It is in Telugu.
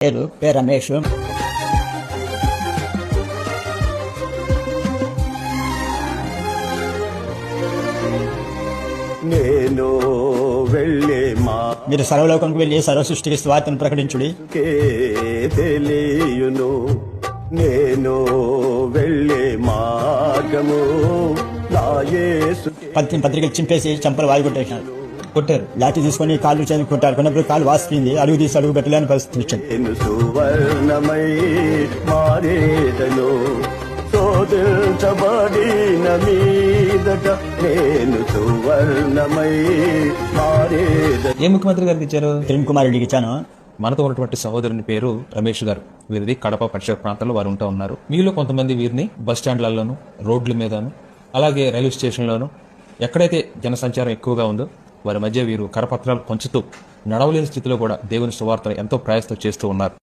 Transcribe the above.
పేరు రమేష్. నేను వెళ్ళే మీరు సర్వలోకంకు వెళ్ళి సర్వ సృష్టికి స్వార్థను ప్రకటించుడి. తెలియను నేను వెళ్ళే మార్గము నా యేసు. పత్రికలు చింపేసి చంపలు కొట్టారు. లాఠీ తీసుకొని కాళ్ళు చేసి కొట్టారు. కొన్నప్పుడు కాళ్ళు వాసిపోయింది. అడుగు తీసి అడుగు పెట్టలేని పరిస్థితి వచ్చింది. నేను సువర్ణమై మారేదను శోధించబడిన మీదట నేను సువర్ణమై మారేదను. ఏ ముఖ్యమంత్రి గారికి ఇచ్చారు? కిరణ్ కుమార్ రెడ్డికి ఇచ్చాను. మనతో ఉన్నటువంటి సహోదరుని పేరు రమేష్ గారు. వీరిది కడప పరిసర ప్రాంతాల్లో వారు ఉంటూ ఉన్నారు. మీలో కొంతమంది వీరిని బస్ స్టాండ్లలోను, రోడ్ల మీదను, అలాగే రైల్వే స్టేషన్లోను, ఎక్కడైతే జనసంచారం ఎక్కువగా ఉందో వారి మధ్య వీరు కరపత్రాలు పంచుతూ నడవలేని స్థితిలో కూడా దేవుని సువార్తను ఎంతో ప్రయాసతో చేస్తూ ఉన్నారు.